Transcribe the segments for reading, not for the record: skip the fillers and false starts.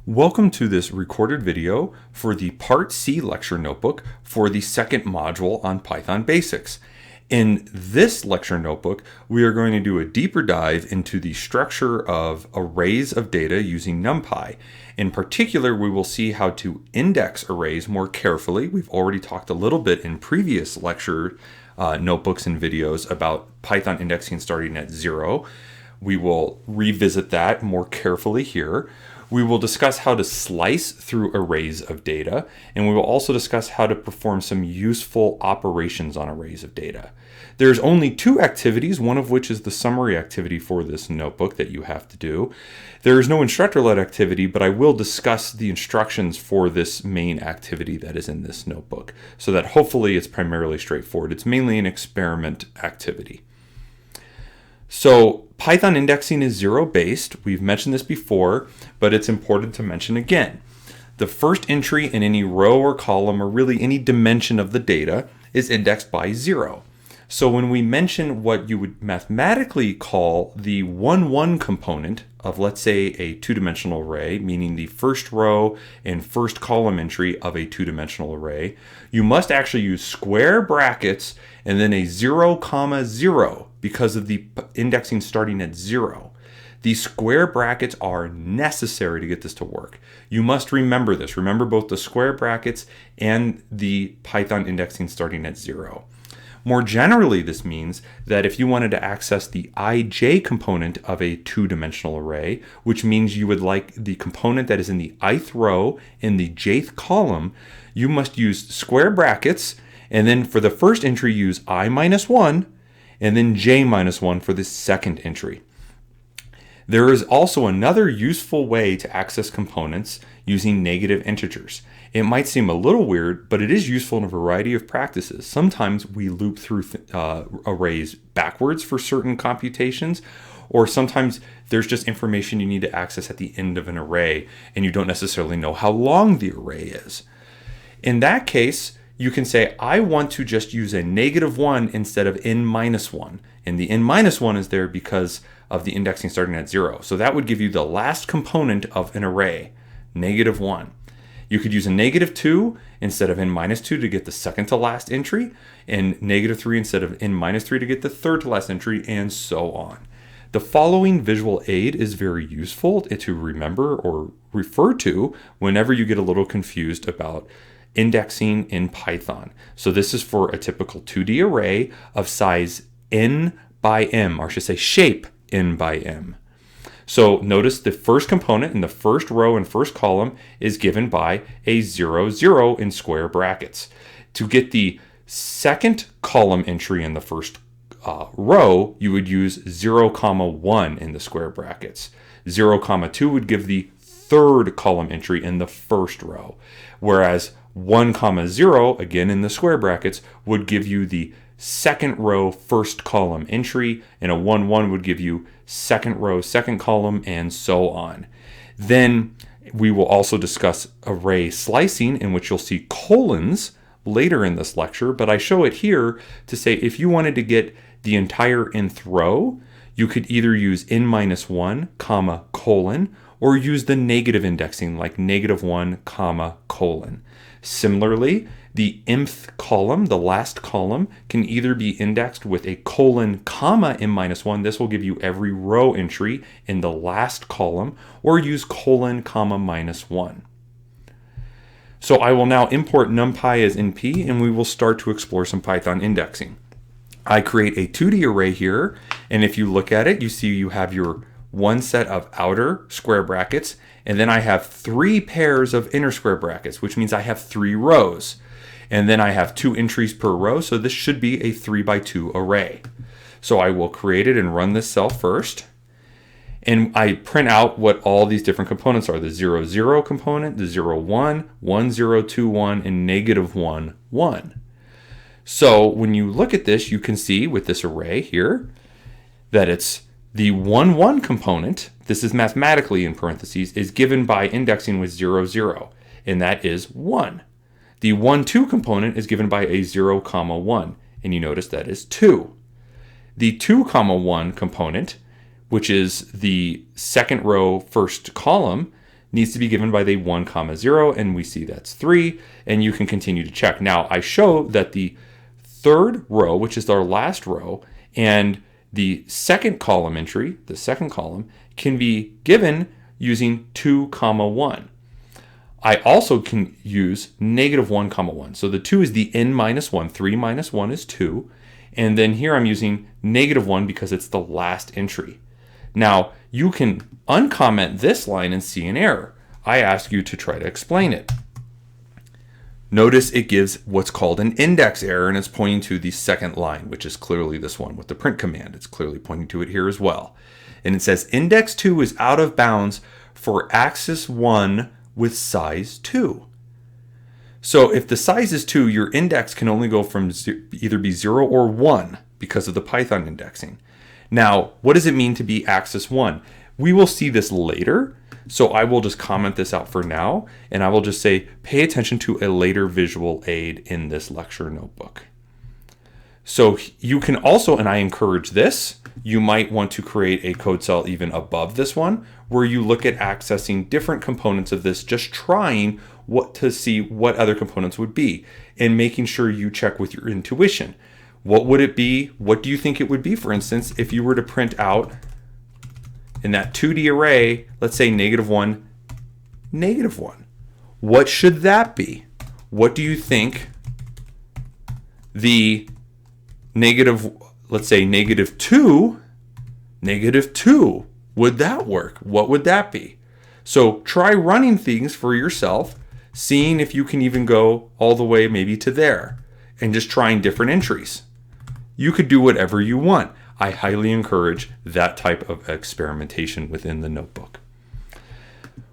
Welcome to this recorded video for the Part C lecture notebook for the second module on Python Basics. In this lecture notebook, we are going to do a deeper dive into the structure of arrays of data using NumPy. In particular, we will see how to index arrays more carefully. We've already talked a little bit in previous lecture notebooks and videos about Python indexing starting at 0. We will revisit that more carefully here. We will discuss how to slice through arrays of data, and we will also discuss how to perform some useful operations on arrays of data. There's only two activities, one of which is the summary activity for this notebook that you have to do. There is no instructor-led activity, but I will discuss the instructions for this main activity that is in this notebook, so that hopefully it's primarily straightforward. It's mainly an experiment activity. So Python indexing is zero-based. We've mentioned this before, but it's important to mention again. The first entry in any row or column, or really any dimension of the data, is indexed by 0. So when we mention what you would mathematically call the 1-1 component of, let's say, a two-dimensional array, meaning the first row and first column entry of a two-dimensional array, you must actually use square brackets and then a 0, 0 because of the indexing starting at 0. These square brackets are necessary to get this to work. You must remember this. Remember both the square brackets and the Python indexing starting at 0. More generally, this means that if you wanted to access the ij component of a two-dimensional array, which means you would like the component that is in the ith row in the jth column, you must use square brackets, and then for the first entry use I minus 1, and then j minus 1 for the second entry. There is also another useful way to access components using negative integers. It might seem a little weird, but it is useful in a variety of practices. Sometimes we loop through arrays backwards for certain computations, or sometimes there's just information you need to access at the end of an array, and you don't necessarily know how long the array is. In that case, you can say, I want to just use a -1 instead of n minus 1. And the n minus 1 is there because of the indexing starting at 0. So that would give you the last component of an array, -1. You could use a -2 instead of n minus 2 to get the second to last entry, and -3 instead of n minus 3 to get the third to last entry, and so on. The following visual aid is very useful to remember or refer to whenever you get a little confused about indexing in Python. So this is for a typical 2D array of size n by m, or I should say shape n by m. So notice the first component in the first row and first column is given by a 0, 0 in square brackets. To get the second column entry in the first row, you would use 0, 1 in the square brackets. 0, 2 would give the third column entry in the first row, whereas 1, 0, again in the square brackets, would give you the second row first column entry, and a 1, 1 would give you second row second column, and so on. Then we will also discuss array slicing, in which you'll see colons later in this lecture, but I show it here to say if you wanted to get the entire nth row, you could either use n minus 1, colon, or use the negative indexing like -1, colon. Similarly, the mth column, the last column, can either be indexed with a colon, n minus 1. This will give you every row entry in the last column, or use colon, minus 1. So I will now import NumPy as np, and we will start to explore some Python indexing. I create a 2D array here, and if you look at it, you see you have your one set of outer square brackets, and then I have 3 pairs of inner square brackets, which means I have 3 rows. And then I have 2 entries per row, so this should be a 3x2 array. So I will create it and run this cell first. And I print out what all these different components are. The 0, 0 component, the 0, 1, 1, 0, 2, 1, and -1, 1. So when you look at this, you can see with this array here that it's the 1, 1 component, this is mathematically in parentheses, is given by indexing with 0, 0, and that is 1. The 1, 2 component is given by a 0, 1, and you notice that is 2. The 2, 1 component, which is the second row first column, needs to be given by the 1, 0, and we see that's 3, and you can continue to check. Now, I show that the third row, which is our last row, and the second column entry, the second column, can be given using 2, 1. I also can use -1, 1. So the 2 is the n minus 1. 3 minus 1 is 2. And then here I'm using -1 because it's the last entry. Now, you can uncomment this line and see an error. I ask you to try to explain it. Notice it gives what's called an index error, and it's pointing to the second line, which is clearly this one with the print command. It's clearly pointing to it here as well. And it says index 2 is out of bounds for axis 1 with size 2. So if the size is 2, your index can only go from either be 0 or 1 because of the Python indexing. Now, what does it mean to be axis 1? We will see this later, so I will just comment this out for now, and I will just say, pay attention to a later visual aid in this lecture notebook. So you can also, and I encourage this, you might want to create a code cell even above this one, where you look at accessing different components of this, just trying to see what other components would be, and making sure you check with your intuition. What would it be? What do you think it would be, for instance, if you were to print out in that 2D array, let's say -1, -1. What should that be? What do you think the let's say -2, -2, would that work? What would that be? So try running things for yourself, seeing if you can even go all the way maybe to there, and just trying different entries. You could do whatever you want. I highly encourage that type of experimentation within the notebook.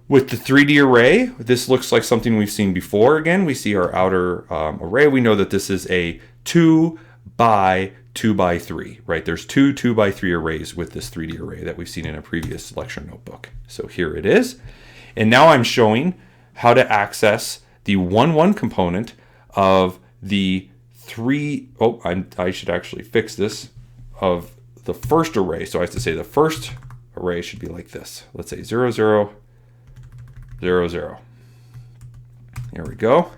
With the 3D array, this looks like something we've seen before. Again, we see our outer array. We know that this is a 2 by 2 by 3, right? There's two 2 by 3 arrays with this 3D array that we've seen in a previous lecture notebook. So here it is. And now I'm showing how to access the 1, 1 component of the I should actually fix this, of the first array. So I have to say the first array should be like this. Let's say 0, 0, 0, 0. Here we go.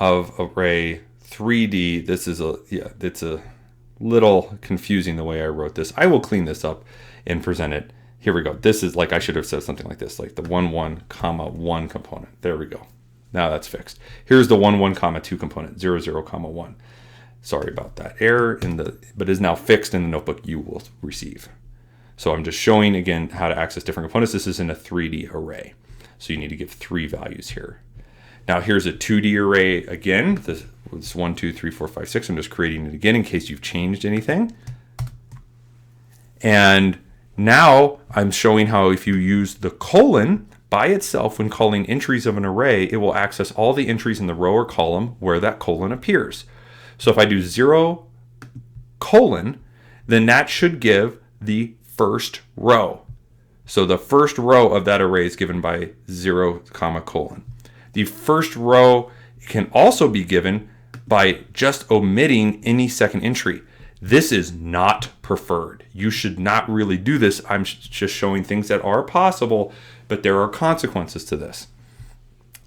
Of array 3D, it's a little confusing the way I wrote this. I will clean this up and present it. Here we go. This is like, I should have said something like this, like the 1, 1, 1 component. There we go. Now that's fixed. Here's the 1, 1, 2 component, 0, 0, 1. Sorry about that error, but is now fixed in the notebook you will receive. So I'm just showing again how to access different components. This is in a 3D array. So you need to give 3 values here. Now here's a 2D array again. This 1, 2, 3, 4, 5, 6. I'm just creating it again in case you've changed anything. And now I'm showing how if you use the colon by itself when calling entries of an array, it will access all the entries in the row or column where that colon appears. So if I do 0, then that should give the first row. So the first row of that array is given by 0, colon. The first row can also be given by just omitting any second entry. This is not preferred. You should not really do this. I'm just showing things that are possible, but there are consequences to this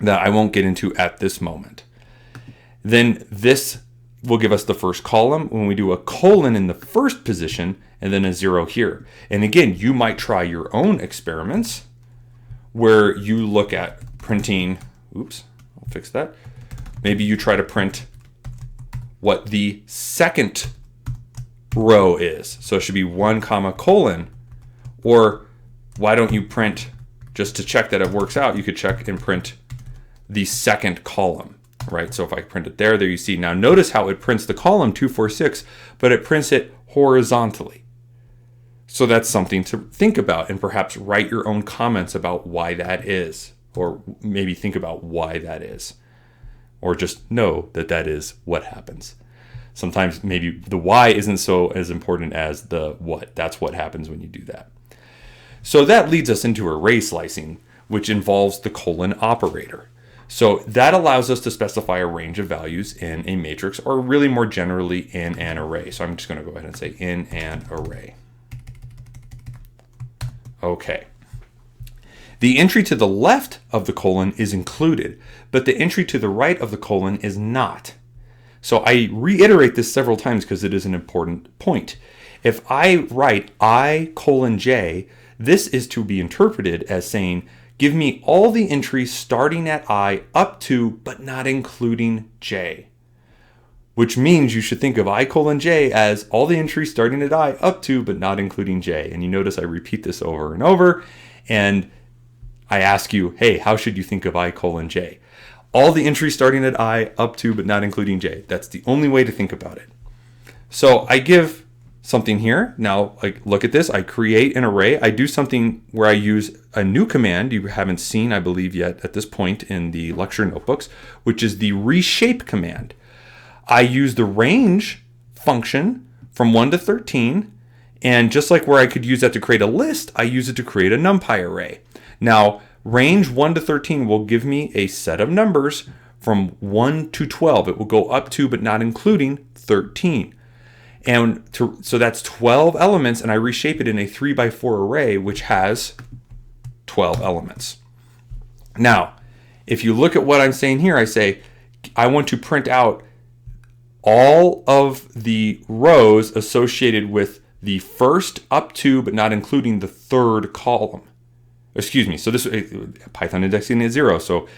that I won't get into at this moment. Then this will give us the first column when we do a colon in the first position and then a 0 here. And again, you might try your own experiments where you look at printing, oops, I'll fix that. Maybe you try to print what the second row is. So it should be 1, colon, or why don't you print, just to check that it works out, you could check and print the second column, right? So if I print it there you see. Now notice how it prints the column 2, 4, 6, but it prints it horizontally. So that's something to think about, and perhaps write your own comments about why that is, or maybe think about why that is, or just know that that is what happens. Sometimes maybe the why isn't so as important as the what. That's what happens when you do that. So that leads us into array slicing, which involves the colon operator. So that allows us to specify a range of values in a matrix, or really more generally in an array. So I'm just going to go ahead and say in an array. Okay. The entry to the left of the colon is included, but the entry to the right of the colon is not. So I reiterate this several times because it is an important point. If I write I colon J, this is to be interpreted as saying, give me all the entries starting at I up to, but not including J. Which means you should think of I colon J as all the entries starting at I up to, but not including J. And you notice I repeat this over and over, and I ask you, hey, how should you think of I colon J? All the entries starting at I up to, but not including J. That's the only way to think about it. So I give something here. Now, look at this. I create an array. I do something where I use a new command you haven't seen, I believe, yet at this point in the lecture notebooks, which is the reshape command. I use the range function from 1 to 13, and just like where I could use that to create a list, I use it to create a NumPy array. Now, range 1 to 13 will give me a set of numbers from 1 to 12. It will go up to, but not including, 13. So that's 12 elements, and I reshape it in a 3x4 array, which has 12 elements. Now, if you look at what I'm saying here, I say, I want to print out all of the rows associated with the first up to, but not including the third column. Excuse me, so this Python indexing is 0, so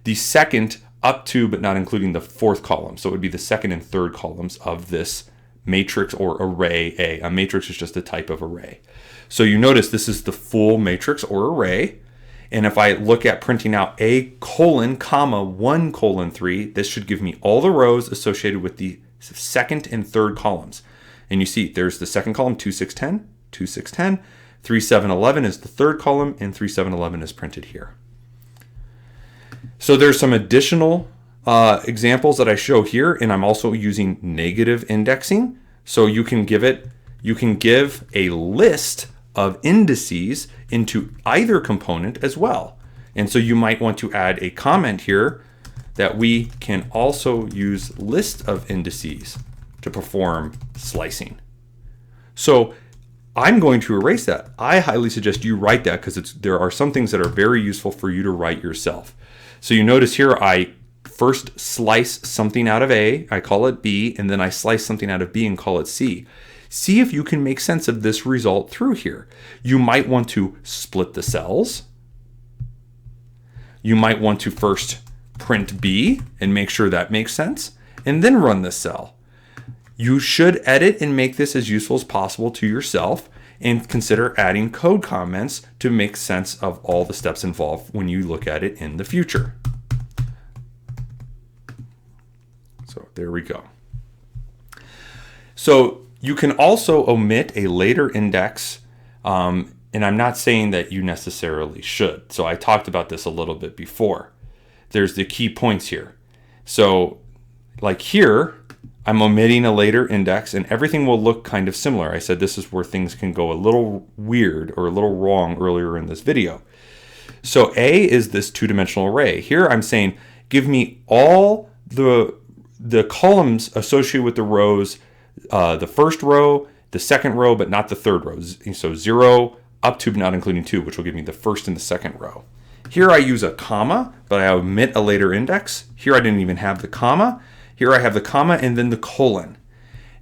the second up to, but not including the fourth column. So it would be the second and third columns of this matrix or array A. A matrix is just a type of array. So you notice this is the full matrix or array. And if I look at printing out A colon comma 1 colon 3, this should give me all the rows associated with the second and third columns. And you see there's the second column 2 6 10, 2 6 10, 3 7 11 is the third column, and 3 7 11 is printed here. So there's some additional examples that I show here, and I'm also using negative indexing. So you can give a list of indices into either component as well. And so you might want to add a comment here that we can also use list of indices to perform slicing. So I'm going to erase that. I highly suggest you write that because there are some things that are very useful for you to write yourself. So you notice here I first slice something out of A, I call it B, and then I slice something out of B and call it C. See if you can make sense of this result through here. You might want to split the cells. You might want to first print B and make sure that makes sense, and then run this cell. You should edit and make this as useful as possible to yourself, and consider adding code comments to make sense of all the steps involved when you look at it in the future. So there we go. So you can also omit a later index, and I'm not saying that you necessarily should. So I talked about this a little bit before. There's the key points here. So like here, I'm omitting a later index, and everything will look kind of similar. I said this is where things can go a little weird or a little wrong earlier in this video. So A is this two-dimensional array. Here I'm saying, give me all the columns associated with the rows, the first row, the second row, but not the third row. So 0 up to, but not including 2, which will give me the first and the second row. Here I use a comma, but I omit a later index. Here I didn't even have the comma. Here I have the comma and then the colon.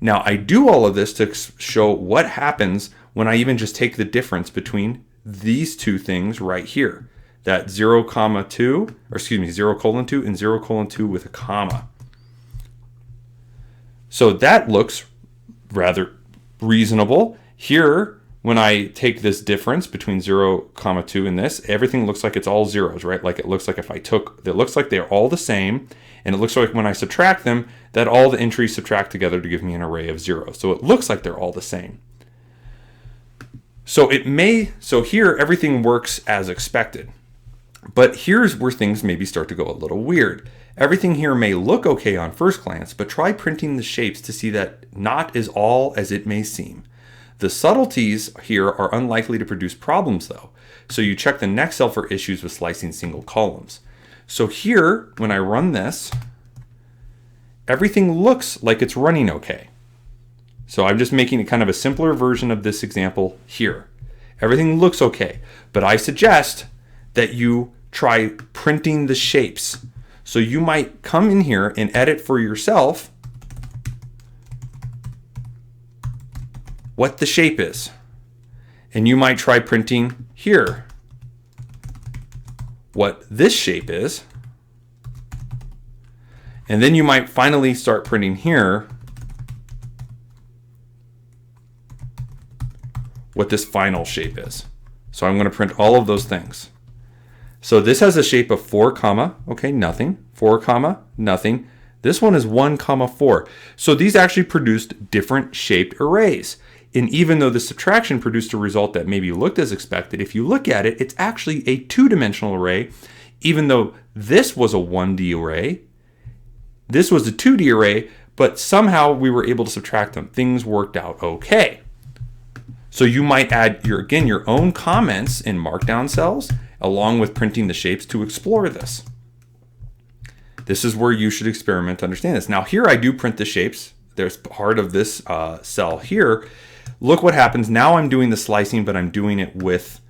Now I do all of this to show what happens when I even just take the difference between these two things right here. That 0 colon 2 and 0 colon 2 with a comma. So that looks rather reasonable. Here, when I take this difference between 0, 2 and this, everything looks like it's all zeros, right? Like it looks like it looks like they're all the same. And it looks like when I subtract them, that all the entries subtract together to give me an array of zeros. So it looks like they're all the same. So here everything works as expected. But here's where things maybe start to go a little weird. Everything here may look okay on first glance, but try printing the shapes to see that not is all as it may seem. The subtleties here are unlikely to produce problems though. So you check the next cell for issues with slicing single columns. So here, when I run this, everything looks like it's running okay. So I'm just making it kind of a simpler version of this example here. Everything looks okay, but I suggest that you try printing the shapes. So you might come in here and edit for yourself what the shape is. And you might try printing here what this shape is. And then you might finally start printing here what this final shape is. So I'm going to print all of those things. So this has a shape of 4 comma, okay, nothing, 4 comma, nothing. This one is 1 comma 4. So these actually produced different shaped arrays. And even though the subtraction produced a result that maybe looked as expected, if you look at it, it's actually a 2-dimensional array. Even though this was a 1D array, this was a 2D array, but somehow we were able to subtract them. Things worked out okay. So you might add your own comments in markdown cells along with printing the shapes to explore this. This is where you should experiment to understand this. Now here I do print the shapes. There's part of this cell here. Look what happens. Now I'm doing the slicing, but I'm doing it with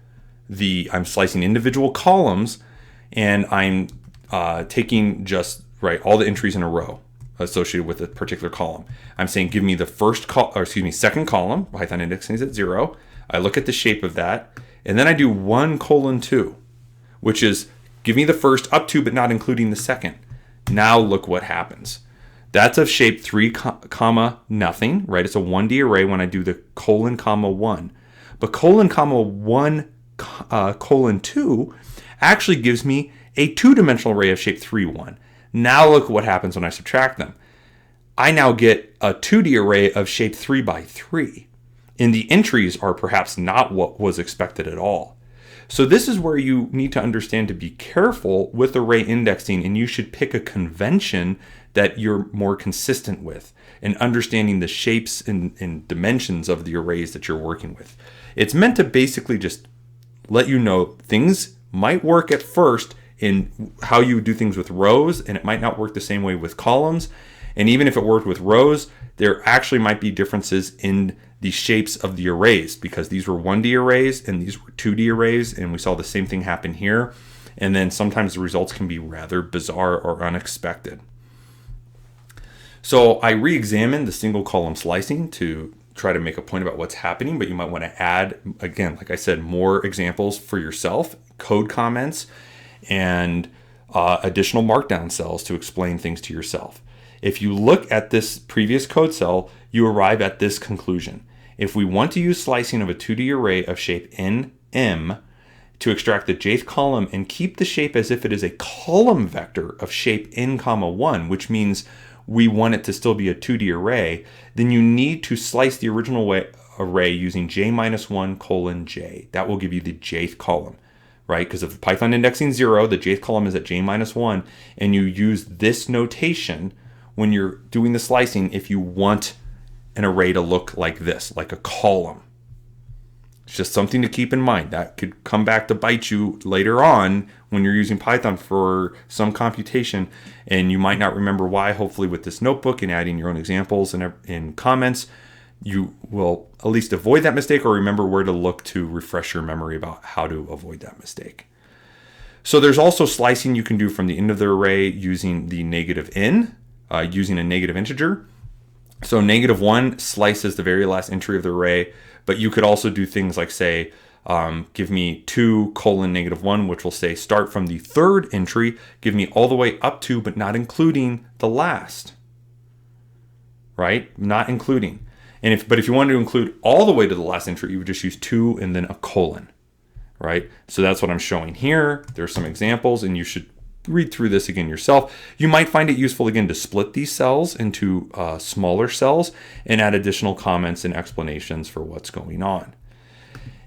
I'm slicing individual columns, and I'm taking just all the entries in a row associated with a particular column. I'm saying give me the second column. Python indexing is at 0. I look at the shape of that, and then I do 1:2, which is give me the first up to but not including the second. Now look what happens. That's of shape 3 comma nothing, right? It's a 1D array when I do the :1. But :1:2 actually gives me a 2-dimensional array of shape 3 1. Now look what happens when I subtract them. I now get a 2D array of shape 3 by 3. And the entries are perhaps not what was expected at all. So this is where you need to understand to be careful with array indexing, and you should pick a convention that you're more consistent with and understanding the shapes and dimensions of the arrays that you're working with. It's meant to basically just let you know things might work at first in how you do things with rows, and it might not work the same way with columns. And even if it worked with rows, there actually might be differences in the shapes of the arrays, because these were 1D arrays and these were 2D arrays, and we saw the same thing happen here. And then sometimes the results can be rather bizarre or unexpected. So I re-examined the single column slicing to try to make a point about what's happening, but you might want to add, again, like I said, more examples for yourself, code comments, and additional markdown cells to explain things to yourself. If you look at this previous code cell, you arrive at this conclusion. If we want to use slicing of a 2D array of shape nm to extract the jth column and keep the shape as if it is a column vector of shape n comma 1, which means we want it to still be a 2D array, then you need to slice the original array using j-1:j. That will give you the jth column, right? Because of Python indexing 0, the jth column is at j-1, and you use this notation when you're doing the slicing if you want an array to look like this, like a column. It's just something to keep in mind. That could come back to bite you later on when you're using Python for some computation, and you might not remember why. Hopefully with this notebook and adding your own examples and in comments, you will at least avoid that mistake, or remember where to look to refresh your memory about how to avoid that mistake. So there's also slicing you can do from the end of the array using the -n, using a negative integer. So -1 slices the very last entry of the array, but you could also do things like say, give me 2:(-1, which will say start from the third entry, give me all the way up to, but not including the last, right? Not including. But if you wanted to include all the way to the last entry, you would just use 2 and then a colon, right? So that's what I'm showing here. There's some examples, and you should read through this again yourself. You might find it useful again to split these cells into smaller cells and add additional comments and explanations for what's going on.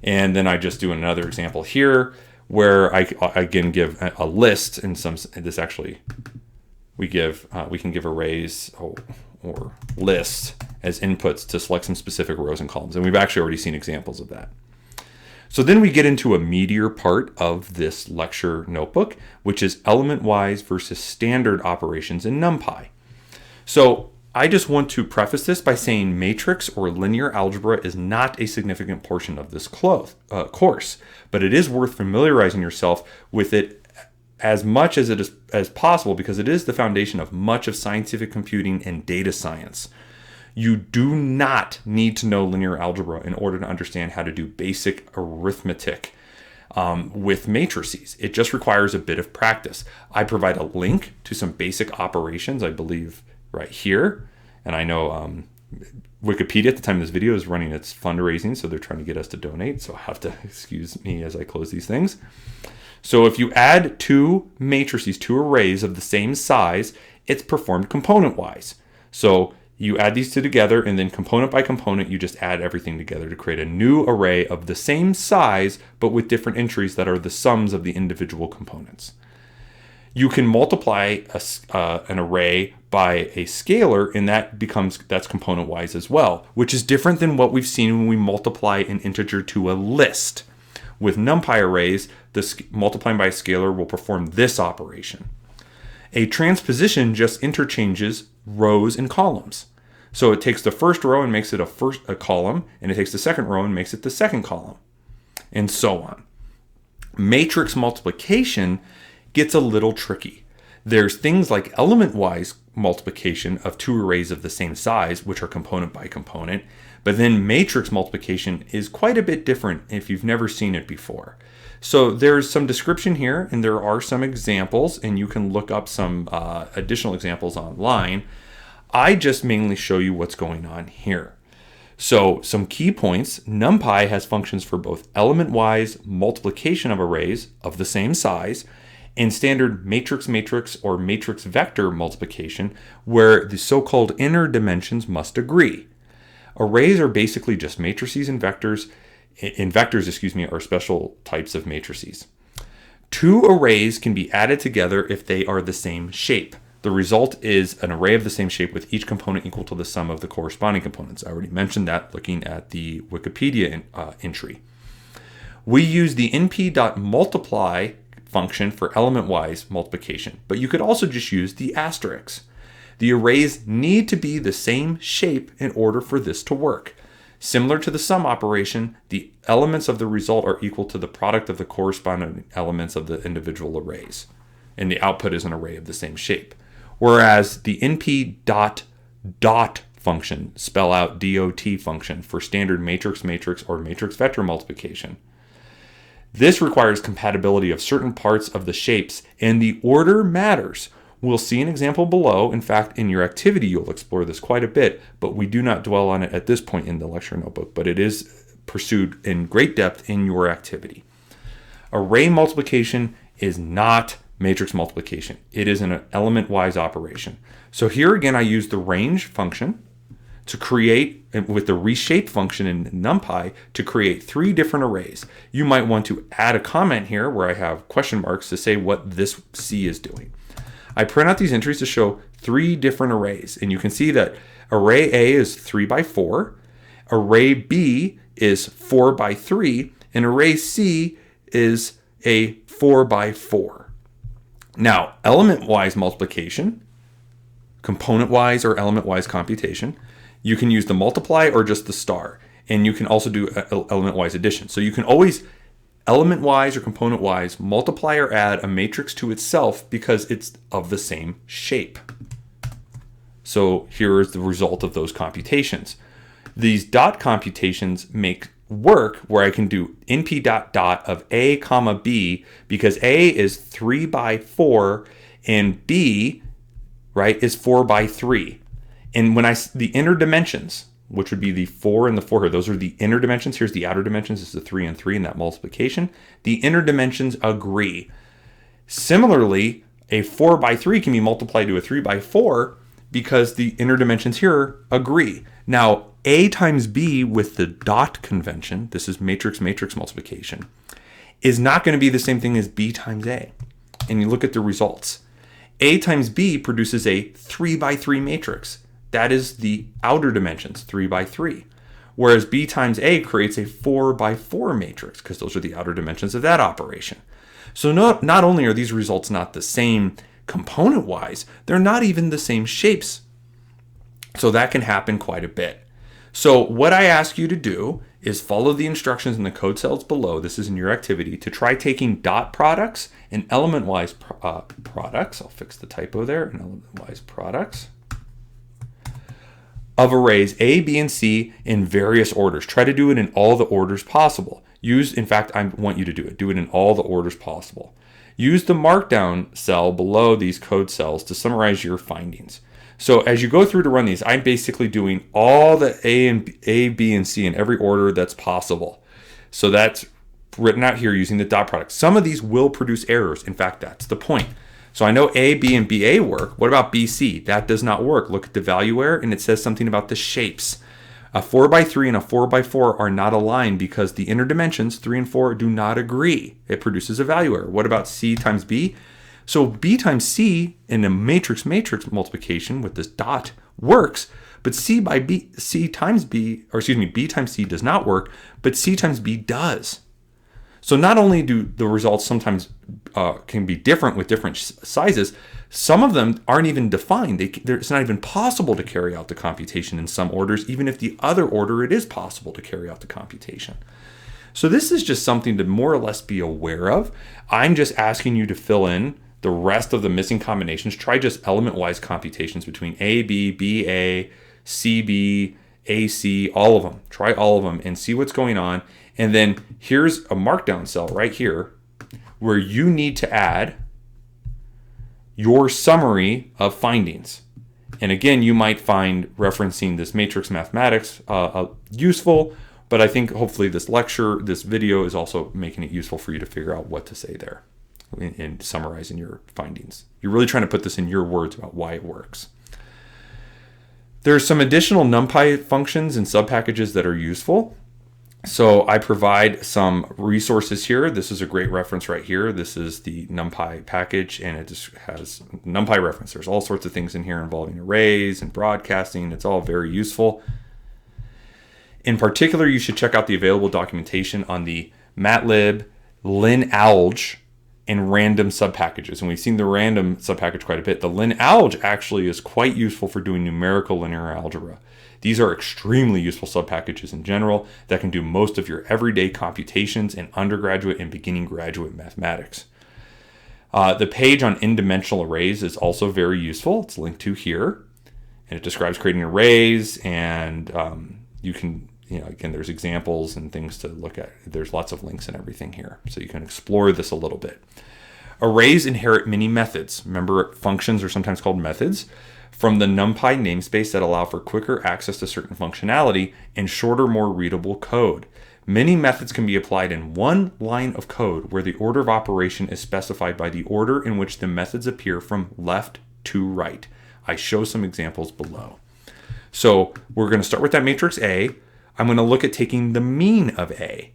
And then I just do another example here where I again give a list. In some, this actually we can give arrays or lists as inputs to select some specific rows and columns, and we've actually already seen examples of that. So then we get into a meatier part of this lecture notebook, which is Elementwise versus standard operations in NumPy. So I just want to preface this by saying matrix or linear algebra is not a significant portion of this course, but it is worth familiarizing yourself with it as much as as possible because it is the foundation of much of scientific computing and data science. You do not need to know linear algebra in order to understand how to do basic arithmetic with matrices. It just requires a bit of practice. I provide a link to some basic operations, I believe, right here. And I know Wikipedia at the time of this video is running its fundraising, so they're trying to get us to donate. So I'll have to excuse me as I close these things. So if you add two matrices, two arrays of the same size, it's performed component-wise. So you add these two together, and then component by component, you just add everything together to create a new array of the same size, but with different entries that are the sums of the individual components. You can multiply an array by a scalar, and that's component-wise as well, which is different than what we've seen when we multiply an integer to a list. With NumPy arrays, multiplying by a scalar will perform this operation. A transposition just interchanges rows and columns. So it takes the first row and makes it a column, and it takes the second row and makes it the second column, and so on. Matrix multiplication gets a little tricky. There's things like element-wise multiplication of two arrays of the same size, which are component by component, but then matrix multiplication is quite a bit different if you've never seen it before. So there's some description here, and there are some examples, and you can look up some additional examples online. I just mainly show you what's going on here. So some key points: NumPy has functions for both element-wise multiplication of arrays of the same size and standard matrix or matrix vector multiplication, where the so-called inner dimensions must agree. Arrays are basically just matrices and vectors. Vectors are special types of matrices. Two arrays can be added together if they are the same shape. The result is an array of the same shape with each component equal to the sum of the corresponding components. I already mentioned that looking at the Wikipedia entry. We use the np.multiply function for element-wise multiplication, but you could also just use the asterisk. The arrays need to be the same shape in order for this to work. Similar to the sum operation, the elements of the result are equal to the product of the corresponding elements of the individual arrays, and the output is an array of the same shape. Whereas the np.dot function, spell out dot function, for standard matrix or matrix vector multiplication. This requires compatibility of certain parts of the shapes, and the order matters. We'll see an example below. In fact, in your activity, you'll explore this quite a bit, but we do not dwell on it at this point in the lecture notebook, but it is pursued in great depth in your activity. Array multiplication is not matrix multiplication. It is an element-wise operation. So here again, I use the range function to create, with the reshape function in NumPy, to create three different arrays. You might want to add a comment here where I have question marks to say what this C is doing. I print out these entries to show three different arrays, and you can see that array A is 3 by 4, array B is 4 by 3, and array C is a 4 by 4. Now, element-wise multiplication, component-wise or element-wise computation, you can use the multiply or just the star, and you can also do element-wise addition. So you can always element-wise or component-wise multiply or add a matrix to itself because it's of the same shape. So here is the result of those computations. These dot computations make work where I can do np.dot of A comma B, because A is 3 by 4 and B, right, is 4 by 3. And when the inner dimensions, which would be the 4 and the 4 here, those are the inner dimensions. Here's the outer dimensions. This is the 3 and 3 in that multiplication. The inner dimensions agree. Similarly, a 4 by 3 can be multiplied to a 3 by 4 because the inner dimensions here agree. Now, A times B with the dot convention, this is matrix multiplication, is not going to be the same thing as B times A. And you look at the results. A times B produces a 3 by 3 matrix. That is the outer dimensions, 3 by 3. Whereas B times A creates a 4 by 4 matrix, because those are the outer dimensions of that operation. So not only are these results not the same component-wise, they're not even the same shapes. So that can happen quite a bit. So what I ask you to do is follow the instructions in the code cells below. This is in your activity to try taking dot products and element-wise products. I'll fix the typo there. And element-wise products of arrays A, B, and C in various orders. Try to do it in all the orders possible. In fact, I want you to do it. Do it in all the orders possible. Use the markdown cell below these code cells to summarize your findings. So as you go through to run these, I'm basically doing all the A, B, and C in every order that's possible. So that's written out here using the dot product. Some of these will produce errors. In fact, that's the point. So I know A, B, and BA work. What about BC? That does not work. Look at the value error, and it says something about the shapes. A 4x3 and a 4x4 are not aligned because the inner dimensions, 3 and 4, do not agree. It produces a value error. What about C times B? So B times C in a matrix multiplication with this dot works, but B times C does not work, but C times B does. So not only do the results sometimes can be different with different sizes, some of them aren't even defined. It's not even possible to carry out the computation in some orders, even if the other order it is possible to carry out the computation. So this is just something to more or less be aware of. I'm just asking you to fill in the rest of the missing combinations. Try just element-wise computations between A, B, B, A, C, B, A, C, all of them. Try all of them and see what's going on. And then here's a markdown cell right here where you need to add your summary of findings. And again, you might find referencing this matrix mathematics useful, but I think hopefully this video is also making it useful for you to figure out what to say there in summarizing your findings. You're really trying to put this in your words about why it works. There's some additional NumPy functions and subpackages that are useful. So I provide some resources here. This is a great reference right here. This is the NumPy package, and it just has NumPy reference. There's all sorts of things in here involving arrays and broadcasting. It's all very useful. In particular, you should check out the available documentation on the MATLib, linalg, and random subpackages. And we've seen the random subpackage quite a bit. The linalg actually is quite useful for doing numerical linear algebra. These are extremely useful subpackages in general that can do most of your everyday computations in undergraduate and beginning graduate mathematics. The page on n-dimensional arrays is also very useful. It's linked to here. And it describes creating arrays, and you can, again, there's examples and things to look at. There's lots of links and everything here. So you can explore this a little bit. Arrays inherit many methods. Remember, functions are sometimes called methods from the NumPy namespace that allow for quicker access to certain functionality and shorter, more readable code. Many methods can be applied in one line of code where the order of operation is specified by the order in which the methods appear from left to right. I show some examples below. So we're going to start with that matrix A. I'm going to look at taking the mean of A.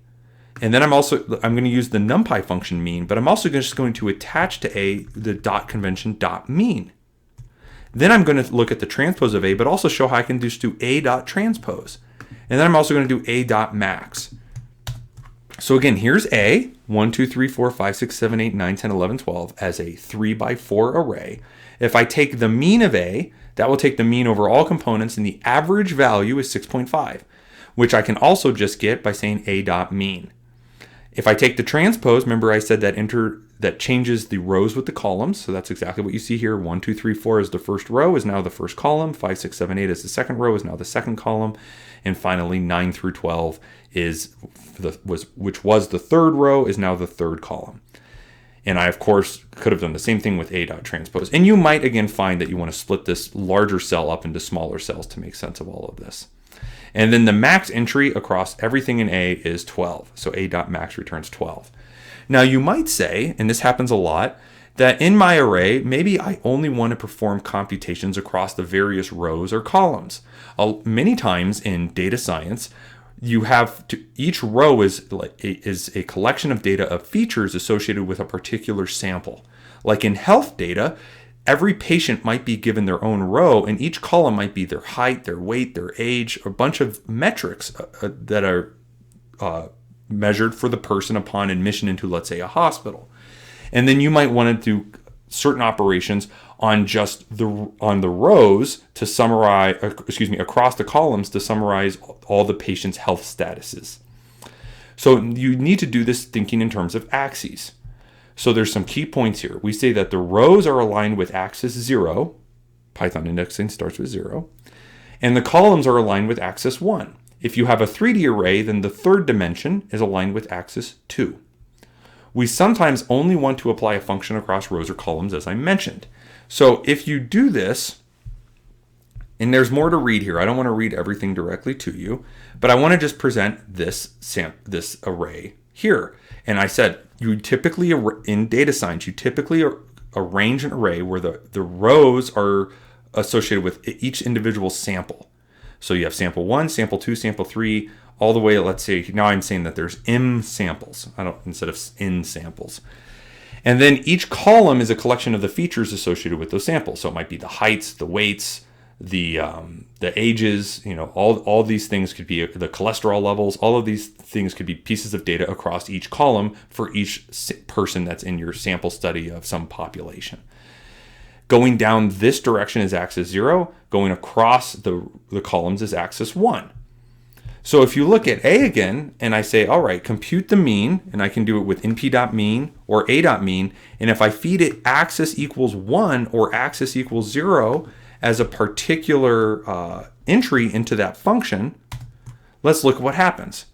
And then I'm going to use the NumPy function mean, but I'm also just going to attach to A the dot convention dot mean. Then I'm going to look at the transpose of A, but also show how I can just do A dot transpose. And then I'm also going to do A dot max. So again, here's A, 1, 2, 3, 4, 5, 6, 7, 8, 9, 10, 11, 12 as a 3x4 array. If I take the mean of A, that will take the mean over all components, and the average value is 6.5, which I can also just get by saying A dot mean. If I take the transpose, remember I said that changes the rows with the columns. So that's exactly what you see here. 1, 2, 3, 4 is the first row, is now the first column. 5, 6, 7, 8 is the second row, is now the second column. And finally, 9 through 12 which was the third row, is now the third column. And I, of course, could have done the same thing with A dot transpose. And you might, again, find that you want to split this larger cell up into smaller cells to make sense of all of this. And then the max entry across everything in A is 12. So A dot max returns 12. Now you might say, and this happens a lot, that in my array, maybe I only want to perform computations across the various rows or columns. Many times in data science, each row is a collection of data of features associated with a particular sample. Like in health data, every patient might be given their own row, and each column might be their height, their weight, their age, a bunch of metrics that are measured for the person upon admission into, let's say, a hospital. And then you might want to do certain operations on the rows to summarize, across the columns to summarize all the patient's health statuses. So you need to do this thinking in terms of axes. So there's some key points here. We say that the rows are aligned with axis 0. Python indexing starts with 0. And the columns are aligned with axis 1. If you have a 3D array, then the third dimension is aligned with axis 2. We sometimes only want to apply a function across rows or columns, as I mentioned. So if you do this, and there's more to read here. I don't want to read everything directly to you, but I want to just present this array here. And I said, you typically, in data science, you typically arrange an array where the rows are associated with each individual sample. So you have sample 1, sample 2, sample 3, all the way, let's say, now I'm saying that there's m samples, instead of n samples. And then each column is a collection of the features associated with those samples. So it might be the heights, the weights, the ages, all these things could be the cholesterol levels. All of these things could be pieces of data across each column for each person that's in your sample study of some population. Going down this direction is axis 0. Going across the columns is axis 1. So if you look at A again, and I say, all right, compute the mean, and I can do it with np.mean or a.mean, and if I feed it axis equals 1 or axis equals 0 as a particular entry into that function, let's look at what happens.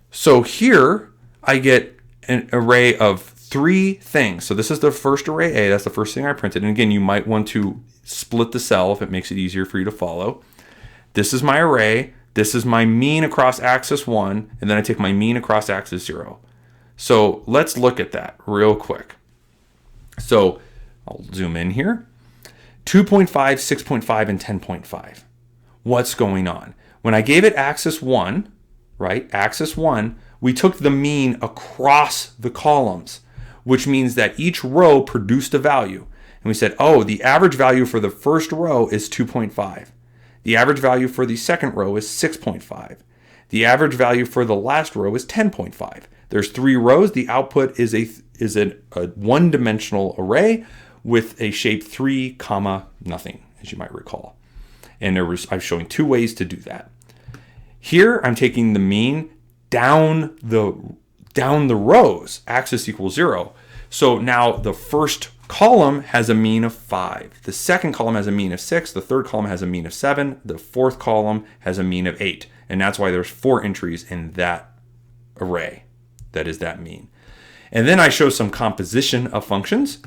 So here I get an array of 3 things. So this is the first array A. That's the first thing I printed. And again, you might want to split the cell if it makes it easier for you to follow. This is my array. This is my mean across axis 1. And then I take my mean across axis 0. So let's look at that real quick. So I'll zoom in here. 2.5, 6.5, and 10.5. What's going on? When I gave it axis 1, right, axis 1, we took the mean across the columns, which means that each row produced a value. And we said, oh, the average value for the first row is 2.5. The average value for the second row is 6.5. The average value for the last row is 10.5. There's 3 rows. The output is a one-dimensional array with a shape 3, nothing, as you might recall. And I'm showing 2 ways to do that. Here, I'm taking the mean down the rows, axis equals 0. So now the first column has a mean of 5. The second column has a mean of 6. The third column has a mean of 7. The fourth column has a mean of 8. And that's why there's 4 entries in that array. That is that mean. And then I show some composition of functions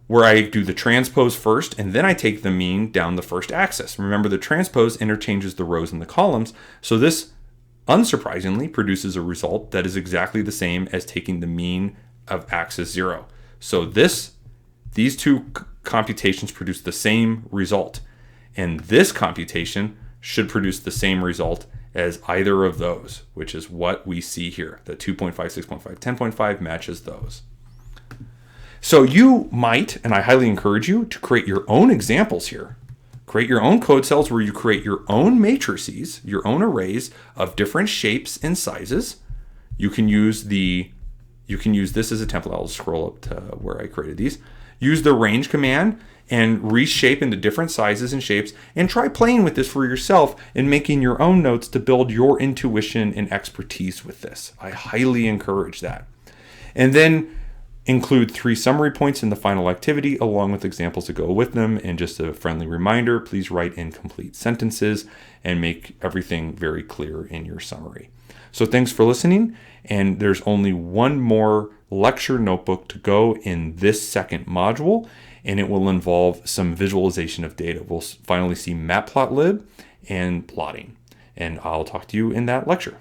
where I do the transpose first, and then I take the mean down the first axis. Remember, the transpose interchanges the rows and the columns. So this, unsurprisingly, produces a result that is exactly the same as taking the mean of axis 0. So these 2 computations produce the same result. And this computation should produce the same result as either of those, which is what we see here. The 2.5, 6.5, 10.5 matches those. So you might, and I highly encourage you, to create your own examples here. Create your own code cells where you create your own matrices, your own arrays of different shapes and sizes. You can use this as a template. I'll scroll up to where I created these. Use the range command and reshape into different sizes and shapes, and try playing with this for yourself and making your own notes to build your intuition and expertise with this. I highly encourage that. And then include 3 summary points in the final activity along with examples to go with them. And just a friendly reminder, please write in complete sentences and make everything very clear in your summary. So thanks for listening. And there's only one more lecture notebook to go in this second module, and it will involve some visualization of data. We'll finally see matplotlib and plotting. And I'll talk to you in that lecture.